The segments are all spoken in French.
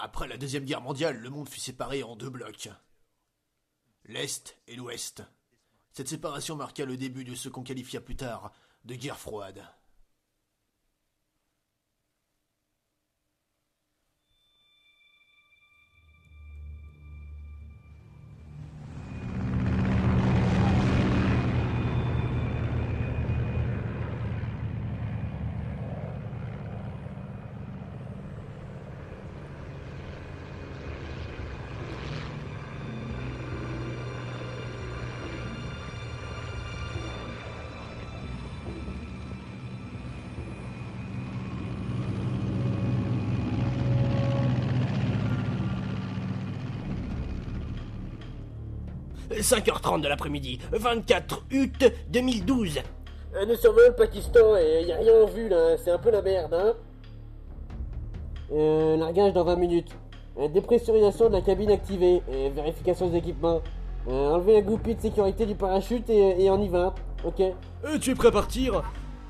Après la Deuxième Guerre mondiale, le monde fut séparé en deux blocs. L'Est et l'Ouest. Cette séparation marqua le début de ce qu'on qualifia plus tard de guerre froide. « 5h30 de l'après-midi, 24 août 2012. Nous survolons le Pakistan et y a rien en vue là, c'est un peu la merde, hein. Largage dans 20 minutes. Dépressurisation de la cabine activée. Vérification des équipements. Enlever la goupille de sécurité du parachute et on y va. Ok. Tu es prêt à partir?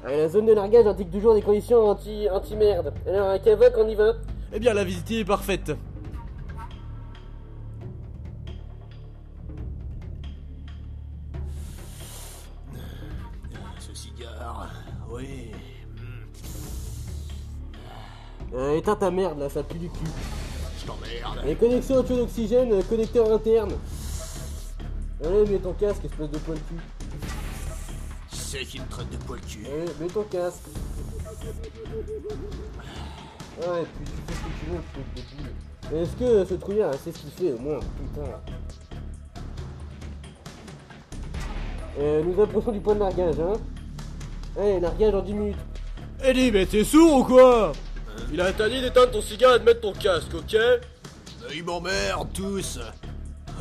La zone de largage indique toujours des conditions anti-merde. Alors, Kavok, on y va. Eh bien, la visite est parfaite. Ce cigare, oui. Éteins ta merde là, ça pue du cul. Je t'emmerde. Les connexions au tuyau d'oxygène, connecteur interne. Allez, mets ton casque, espèce de poil cul. C'est qui me traite de poil cul. Allez, mets ton casque. Ouais, puis tu fais ce que tu veux, truc de boule. Est-ce que ce trouillard sait ce qu'il fait au moins? Putain. Nous approchons du point de largage, hein. Allez, largage en 10 minutes. Eddie, mais t'es sourd ou quoi? Il a interdit d'éteindre ton cigare et de mettre ton casque, ok? Ils m'emmerdent tous.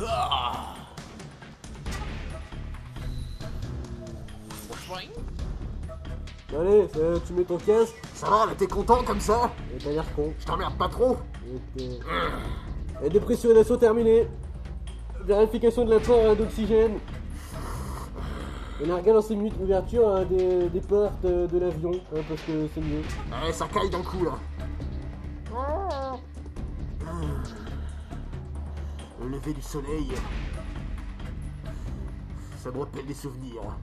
Ah. Allez, tu mets ton casque. Ça va, là, t'es content comme ça? Et t'as l'air con. Je t'emmerde pas trop. Et dépressurisation terminée. Vérification de l'apport d'oxygène. Et largage dans 6 minutes, ouverture des portes de l'avion, hein, parce que c'est mieux. Ouais, ça caille d'un coup là. Le lever du soleil, ça me rappelle des souvenirs.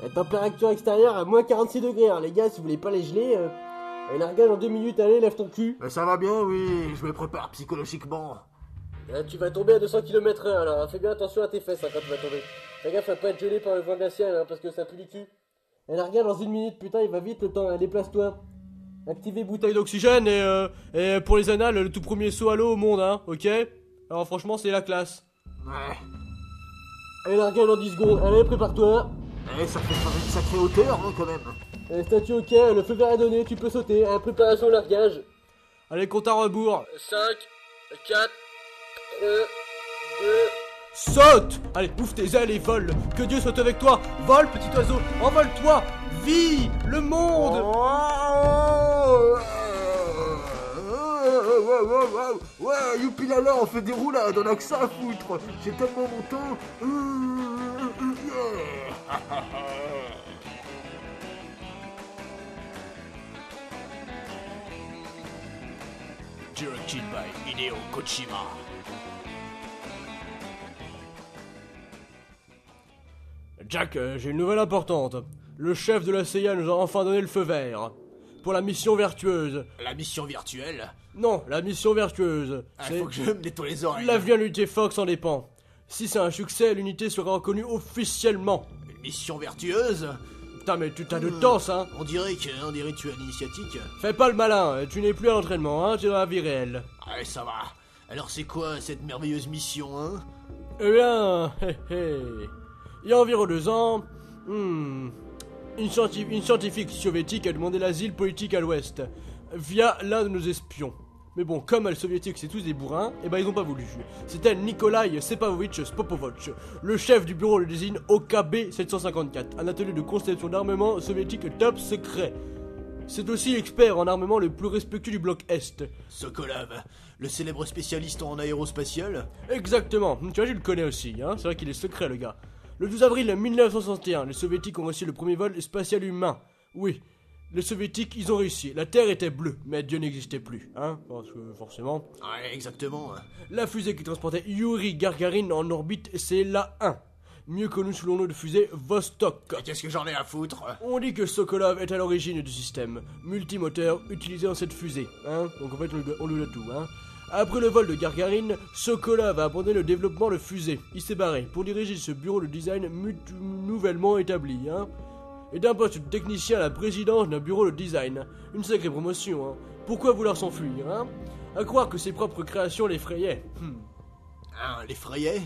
La température extérieure à moins 46 degrés, hein, les gars, si vous voulez pas les geler. Et largage en 2 minutes, allez, lève ton cul. Ça va bien, oui, je me prépare psychologiquement. Là, tu vas tomber à 200 km/h, alors fais bien attention à tes fesses hein, quand tu vas tomber. Fais gaffe à pas être gelé par le vent glacial, hein, parce que ça pue du cul. Et largage dans 1 minute, putain, il va vite le temps, hein, déplace-toi. Activez bouteille d'oxygène et pour les annales, le tout premier saut à l'eau au monde, hein, ok? Alors franchement, c'est la classe. Ouais. Allez, largage dans 10 secondes, allez, prépare-toi. Ça fait une sacrée hauteur, hein, quand même. Statut ok, le feu vert est donné, tu peux sauter. Préparation au largage. Allez, compte à rebours. 5, 4, 3, 2... Saute! Allez, ouvre tes ailes et vole. Que Dieu soit avec toi. Vole, petit oiseau. Envole-toi. Vis le monde. Ouais, youpi là là, on fait des roulades, on a que ça à foutre. J'ai tellement mon temps. Directed by Hideo Kojima. Jack, j'ai une nouvelle importante. Le chef de la CIA nous a enfin donné le feu vert. Pour la mission vertueuse. La mission virtuelle? Non, la mission vertueuse. Faut que je me nettoie les oreilles. L'avenir de l'unité Fox en dépend. Si c'est un succès, l'unité sera reconnue officiellement. Une mission vertueuse? Putain, mais tu t'as de temps, ça. On dirait qu'un des rituels initiatiques. Fais pas le malin, tu n'es plus à l'entraînement, hein, tu es dans la vie réelle. Ouais, ça va. Alors c'est quoi cette merveilleuse mission, hein? Eh bien, il y a environ 2 ans, une scientifique soviétique a demandé l'asile politique à l'Ouest, via l'un de nos espions. Mais bon, comme les soviétiques c'est tous des bourrins, et ben ils ont pas voulu. C'était Nikolai Sepavovitch Spopovitch. Le chef du bureau le désigne OKB 754, un atelier de conception d'armement soviétique top secret. C'est aussi l'expert en armement le plus respectueux du bloc Est. Sokolov, le célèbre spécialiste en aérospatial? Exactement, tu vois, je le connais aussi, hein. C'est vrai qu'il est secret le gars. Le 12 avril 1961, les soviétiques ont reçu le premier vol spatial humain. Oui, les soviétiques, ils ont réussi. La Terre était bleue, mais Dieu n'existait plus, hein, parce que forcément. Ouais, exactement. La fusée qui transportait Yuri Gagarin en orbite, c'est la 1. Mieux connu sous le nom de fusée Vostok. Et qu'est-ce que j'en ai à foutre? On dit que Sokolov est à l'origine du système multimoteur utilisé dans cette fusée, hein. Donc en fait on lui doit tout, hein. Après le vol de Gagarin, Sokolov a abandonné le développement de fusée. Il s'est barré pour diriger ce bureau de design nouvellement établi, hein. Et d'un poste de technicien à la présidence d'un bureau de design. Une sacrée promotion, hein. Pourquoi vouloir s'enfuir, hein? À croire que ses propres créations l'effrayaient. Hein, l'effrayait?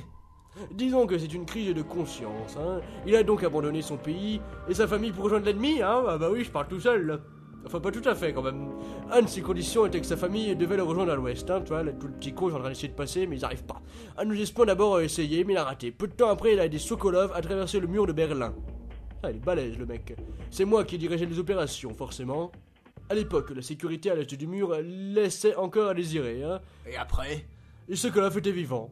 Disons que c'est une crise de conscience, hein. Il a donc abandonné son pays et sa famille pour rejoindre l'ennemi, hein. Ah bah oui, je parle tout seul. Enfin, pas tout à fait, quand même. Un de ses conditions était que sa famille devait le rejoindre à l'ouest, hein. Tu vois, là, tout le petit con, ils sont en train d'essayer de passer, mais ils arrivent pas. Un de nos espions d'abord a essayé, mais il a raté. Peu de temps après, il a aidé Sokolov à traverser le mur de Berlin. Ah, il est balèze, le mec. C'est moi qui dirigeais les opérations, forcément. À l'époque, la sécurité à l'est du mur laissait encore à désirer, hein. Et après? Et Sokolov était vivant.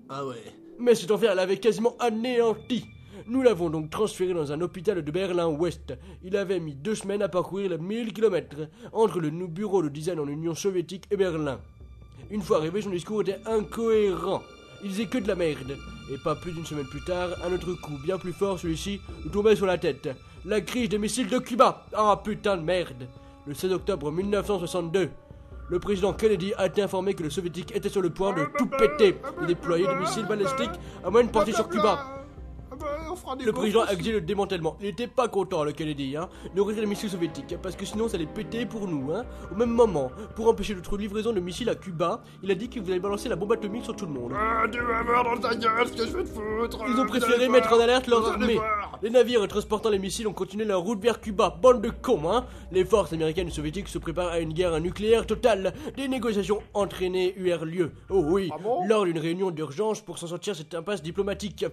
Ah ouais. Mais cet enfer l'avait quasiment anéanti. Nous l'avons donc transféré dans un hôpital de Berlin-Ouest. Il avait mis 2 semaines à parcourir les 1000 km entre le bureau de design en Union soviétique et Berlin. Une fois arrivé, son discours était incohérent. Il disait que de la merde. Et pas plus d'une semaine plus tard, un autre coup bien plus fort, celui-ci, nous tombait sur la tête. La crise des missiles de Cuba. Ah putain de merde. Le 16 octobre 1962. Le président Kennedy a été informé que le soviétique était sur le point de tout péter et déployer des missiles balistiques à moyenne portée sur Cuba. Le président a exigé le démantèlement. Il était pas content, le Kennedy, hein, de retirer les missiles soviétiques, parce que sinon ça allait péter pour nous, hein. Au même moment, pour empêcher notre livraison de missiles à Cuba, il a dit qu'il voulait balancer la bombe atomique sur tout le monde. Tu vas voir dans ta gueule ce que je vais te foutre. Ils ont préféré mettre en alerte leur armée. Les navires transportant les missiles ont continué leur route vers Cuba. Bande de cons, hein. Les forces américaines et soviétiques se préparent à une guerre nucléaire totale. Des négociations entraînées eurent lieu. Oh oui, lors d'une réunion d'urgence pour s'en sortir de cette impasse diplomatique.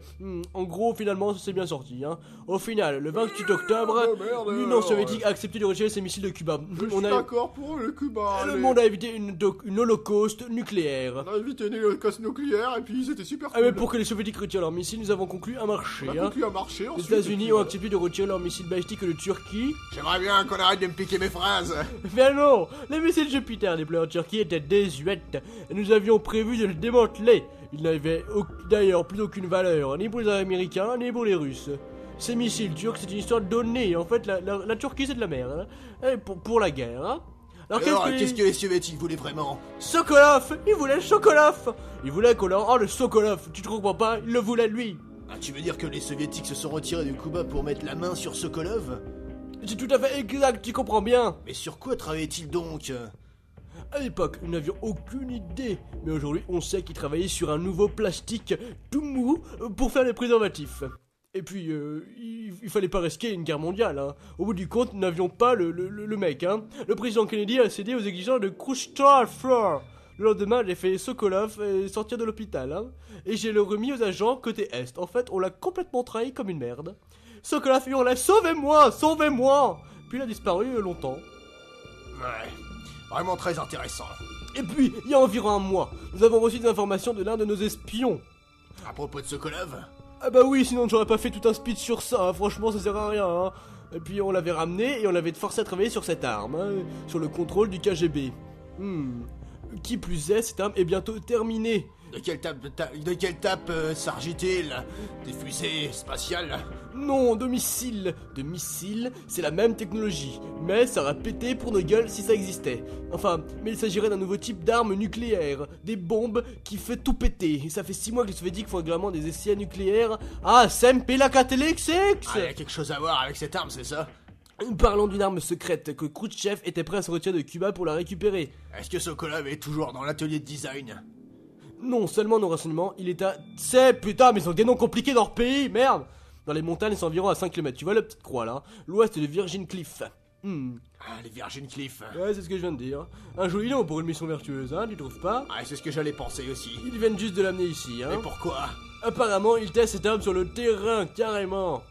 En gros, finalement, ça s'est bien sorti, hein. Au final, le 28 octobre, l'Union soviétique a accepté de retirer ses missiles de Cuba. Je suis d'accord pour le Cuba. Le monde a évité une holocauste nucléaire. On a évité une holocauste nucléaire et puis c'était super cool. Ah mais pour que les soviétiques retirent leurs missiles, nous avons conclu un marché. On a conclu un marché, les États-Unis ont accepté de retirer leurs missiles balistiques de Turquie. J'aimerais bien qu'on arrête de me piquer mes phrases. Mais non, les missiles Jupiter déployés en Turquie étaient désuètes et nous avions prévu de le démanteler. Ils n'avaient d'ailleurs plus aucune valeur, ni pour les Américains, ni pour les Russes. Ces missiles turcs, c'est une histoire donnée. En fait, la Turquie, c'est de la merde, hein. Et pour la guerre, hein. Alors qu'est-ce que les soviétiques voulaient vraiment? Sokolov. Il voulait le Sokolov. Il voulait qu'on leur rende le Sokolov. Tu te comprends pas? Il le voulait, lui. Ah, tu veux dire que les soviétiques se sont retirés de Cuba pour mettre la main sur Sokolov? C'est tout à fait exact, tu comprends bien. Mais sur quoi travaillait-il donc? À l'époque, nous n'avions aucune idée, mais aujourd'hui, on sait qu'il travaillait sur un nouveau plastique tout mou pour faire les préservatifs. Et puis, il fallait pas risquer une guerre mondiale, hein. Au bout du compte, nous n'avions pas le mec, hein. Le président Kennedy a cédé aux exigences de Khrushchev. Le lendemain, j'ai fait Sokolov sortir de l'hôpital, hein. Et j'ai le remis aux agents côté Est. En fait, on l'a complètement trahi comme une merde. Sokolov hurlait « Sauvez-moi! Sauvez-moi !» Puis il a disparu longtemps. Ouais. Vraiment très intéressant. Et puis, il y a environ un mois, nous avons reçu des informations de l'un de nos espions. À propos de Sokolov? Ah bah oui, sinon j'aurais pas fait tout un speech sur ça, hein. Franchement ça sert à rien, hein. Et puis on l'avait ramené et on l'avait forcé à travailler sur cette arme, hein, sur le contrôle du KGB. Qui plus est, cette arme est bientôt terminée. De quelle tape s'agit-il? Des fusées spatiales? Non, de missiles. De missiles, c'est la même technologie, mais ça aurait pété pour nos gueules si ça existait. Enfin, mais il s'agirait d'un nouveau type d'arme nucléaire, des bombes qui fait tout péter. Et ça fait 6 mois que les soviétiques font régulièrement des essais nucléaires. Ah, SMP la Katelix. Ah, y a quelque chose à voir avec cette arme, c'est ça? Parlons d'une arme secrète que Khrouchtchev était prêt à se retirer de Cuba pour la récupérer. Est-ce que Sokolov est toujours dans l'atelier de design? Non seulement nos renseignements, il est à... Putain, mais ils ont des noms compliqués dans leur pays, merde. Dans les montagnes, c'est environ à 5 km, tu vois la petite croix là? L'ouest de Virgin Cliff. Ah, les Virgin Cliff. Ouais, c'est ce que je viens de dire. Un joli nom pour une mission vertueuse, hein, tu trouves pas? Ah, c'est ce que j'allais penser aussi. Ils viennent juste de l'amener ici, hein. Mais pourquoi? Apparemment, ils testent cette arme sur le terrain, carrément.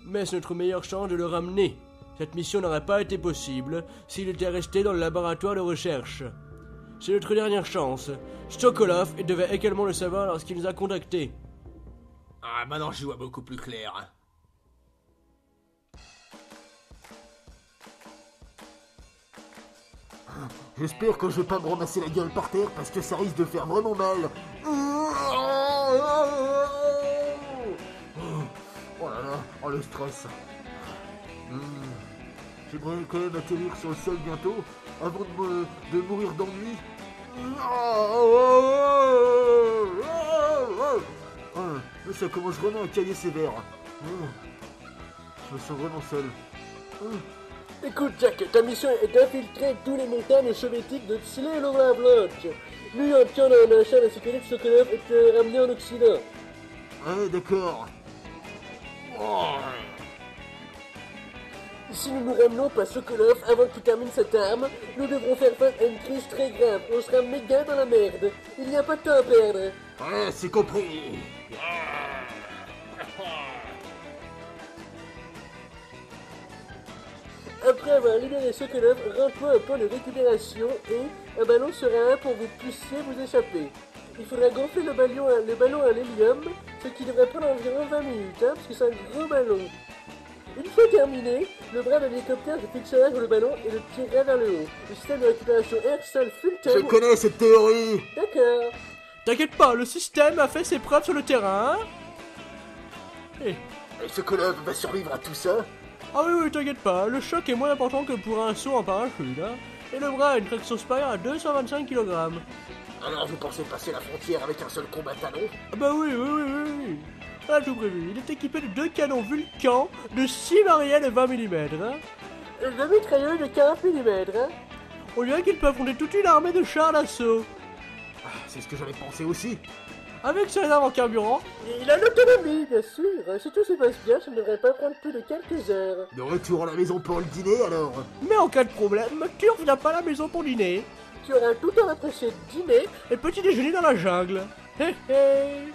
Mais c'est notre meilleure chance de le ramener. Cette mission n'aurait pas été possible s'il était resté dans le laboratoire de recherche. C'est notre dernière chance. Sokolov devait également le savoir lorsqu'il nous a contactés. Ah, maintenant j'y vois beaucoup plus clair. J'espère que je vais pas me ramasser la gueule par terre parce que ça risque de faire vraiment mal. Oh là là, oh le stress. J'aimerais quand même atterrir sur le sol bientôt avant de mourir d'ennui. Ça commence vraiment à cailler sévère. Je me sens vraiment seul. Écoute, Jack, ta mission est d'infiltrer tous les montagnes soviétiques de Tselovlavlok. Lui obtient la chaîne de sécurité de Sokolov et te ramener en Occident. Ouais, d'accord. Si nous ne ramenons pas Sokolov avant qu'il termine cette arme, nous devrons faire face à une crise très grave. On sera méga dans la merde. Il n'y a pas de temps à perdre. Ouais, c'est compris. Après avoir libéré Sokolov, rends-toi un point de récupération et un ballon sera là pour vous pousser vous échapper. Il faudra gonfler le ballon à l'hélium, ce qui devrait prendre environ 20 minutes, parce que c'est un gros ballon. Une fois terminé, le bras de l'hélicoptère se fixera sur le ballon et le tirera vers le haut. Le système de récupération Air-Sol Fulton... Je connais cette théorie. D'accord. T'inquiète pas, le système a fait ses preuves sur le terrain. Et Sokolov va survivre à tout ça? Ah oui, t'inquiète pas, le choc est moins important que pour un saut en parachute, hein. Et le bras a une traction supérieure à 225 kg. Alors vous pensez passer la frontière avec un seul combattant? Ah bah oui. On a tout prévu. Il est équipé de 2 canons Vulcan de 6 variants de 20 mm, hein. Le mitrailleur de 40 mm, hein. On dirait qu'il peut affronter toute une armée de chars d'assaut. C'est ce que j'avais pensé aussi. Avec ses armes en carburant. Il a l'autonomie, bien sûr. Si tout se passe bien, ça ne devrait pas prendre plus de quelques heures. De retour à la maison pour le dîner alors? Mais en cas de problème, tu ne reviens pas à la maison pour dîner. Tu auras tout un apprécié dîner Et petit déjeuner dans la jungle. Hé hé.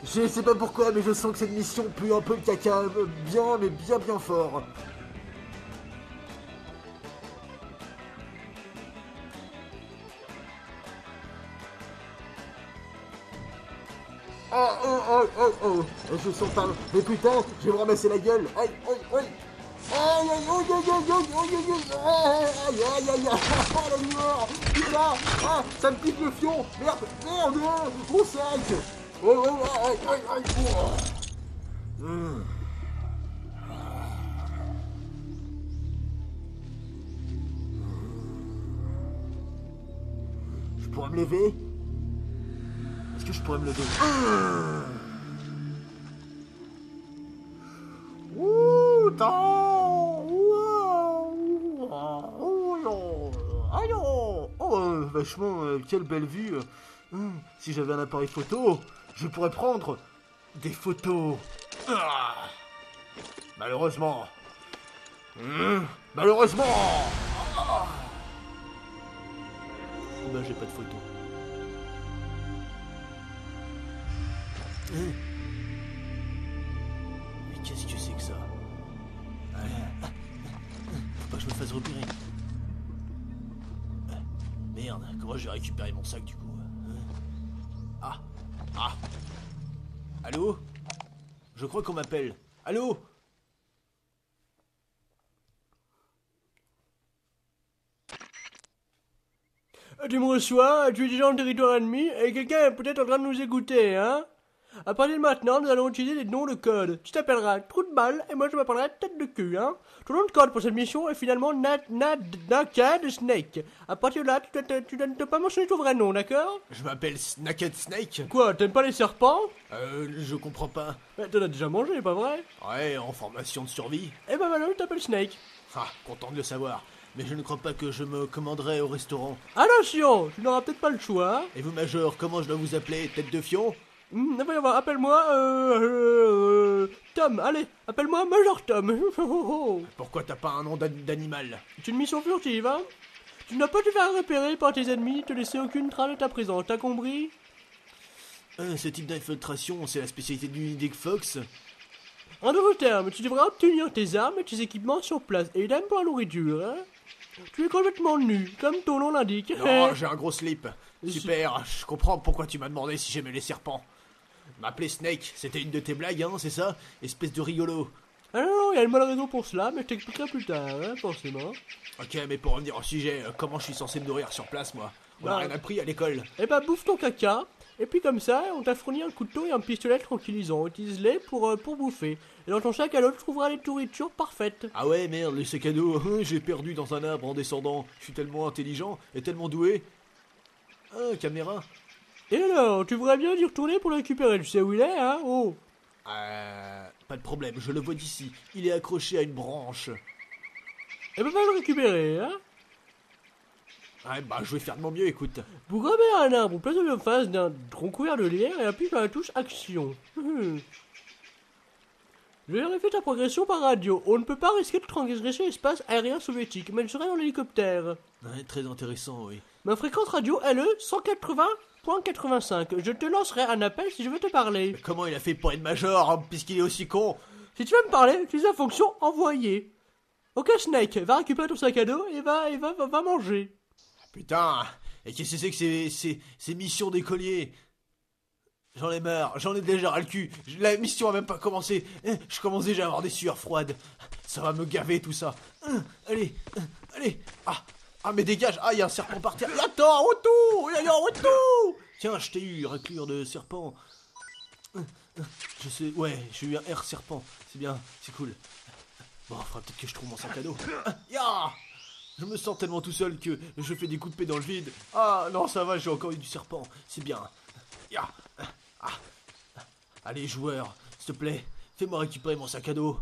Je sais pas pourquoi, mais je sens que cette mission pue un peu le caca. Bien, mais bien fort. Oh, je sens pas. Mais putain, je vais me ramasser la gueule. Aïe. La lumière. Putain, ça me pique le fion. Merde, mon sac. Je pourrais me lever? Est-ce que je pourrais me lever? Vachement, quelle belle vue. Si j'avais un appareil photo, je pourrais prendre des photos. Malheureusement. Malheureusement. Bah j'ai pas de photo. Mais qu'est-ce que c'est que ça? Faut pas que je me fasse repérer. Merde, comment je vais récupérer mon sac du coup? Allô? Je crois qu'on m'appelle. Allô? Tu me reçois, tu es déjà en territoire ennemi et quelqu'un est peut-être en train de nous écouter, hein? À partir de maintenant, nous allons utiliser des noms de code. Tu t'appelleras Trou de Balle et moi je m'appellerai Tête de Cul, hein? Ton nom de code pour cette mission est finalement Naked Snake. À partir de là, tu ne dois pas mentionner ton vrai nom, d'accord? Je m'appelle Naked Snake. Quoi, t'aimes pas les serpents? Je comprends pas. T'en as déjà mangé, pas vrai? Ouais, en formation de survie. Eh ben maintenant, tu t'appelles Snake. Content de le savoir. Mais je ne crois pas que je me commanderai au restaurant. Attention, tu n'auras peut-être pas le choix. Et vous, Major, comment je dois vous appeler? Tête de fion? Voyons voir, appelle-moi... Tom, allez, appelle-moi Major Tom. Pourquoi t'as pas un nom d'animal? C'est une mission furtive, hein? Tu n'as pas te faire repérer par tes ennemis, te laisser aucune trace de ta présence, t'as compris? Ce type d'infiltration, c'est la spécialité du Dick Fox. En d'autres termes, tu devras obtenir tes armes et tes équipements sur place, et idem pour la nourriture, hein? Tu es complètement nu, comme ton nom l'indique. Non, j'ai un gros slip. Et Super, je comprends pourquoi tu m'as demandé si j'aimais les serpents. M'appeler Snake, c'était une de tes blagues, hein, c'est ça? Espèce de rigolo. Ah non, il y a une bonne raison pour cela, mais je t'expliquerai plus tard, hein, forcément. Ok, mais pour revenir au sujet, comment je suis censé me nourrir sur place, moi? On a Bah. rien appris à l'école. Eh bah bouffe ton caca, et puis comme ça, on t'a fourni un couteau et un pistolet tranquillisant. Utilise-les pour bouffer. Et dans ton sac à dos, tu trouveras les nourritures parfaites. Ah ouais, merde, les sacs à dos, j'ai perdu dans un arbre en descendant. Je suis tellement intelligent et tellement doué. Ah, caméra. Et alors, tu voudrais bien y retourner pour le récupérer, tu sais où il est, hein? Oh. Pas de problème, je le vois d'ici. Il est accroché à une branche. Eh ben va le récupérer, hein? Ouais, bah, je vais faire de mon mieux, écoute. Vous gravez un arbre ou placez le face d'un tronc couvert de lierre et appuyez sur la touche action. Vérifie ta progression par radio. On ne peut pas risquer de transgresser l'espace aérien soviétique, mais je serai dans l'hélicoptère. Ouais, très intéressant, oui. Ma fréquence radio est le 180.85. Je te lancerai un appel si je veux te parler. Mais comment il a fait pour être major, hein, puisqu'il est aussi con? Si tu veux me parler, utilise la fonction envoyer. Ok Snake, va récupérer ton sac à dos et va manger. Putain, et qu'est-ce que c'est que ces missions d'écolier? J'en ai marre, j'en ai déjà ras le cul. La mission a même pas commencé. Je commence déjà à avoir des sueurs froides. Ça va me gaver tout ça. Allez. Ah, mais dégage. Ah, il y a un serpent par terre. Attends, retour. Il y a un retour. Tiens, je t'ai eu, raclure de serpent. Je sais, ouais, j'ai eu un R serpent. C'est bien, c'est cool. Bon, faudra peut-être que je trouve mon sac à dos. Ya. Je me sens tellement tout seul que je fais des coups de pied dans le vide. Ah, non, ça va, j'ai encore eu du serpent. C'est bien. Ya. Allez, joueur, s'il te plaît, fais-moi récupérer mon sac à dos.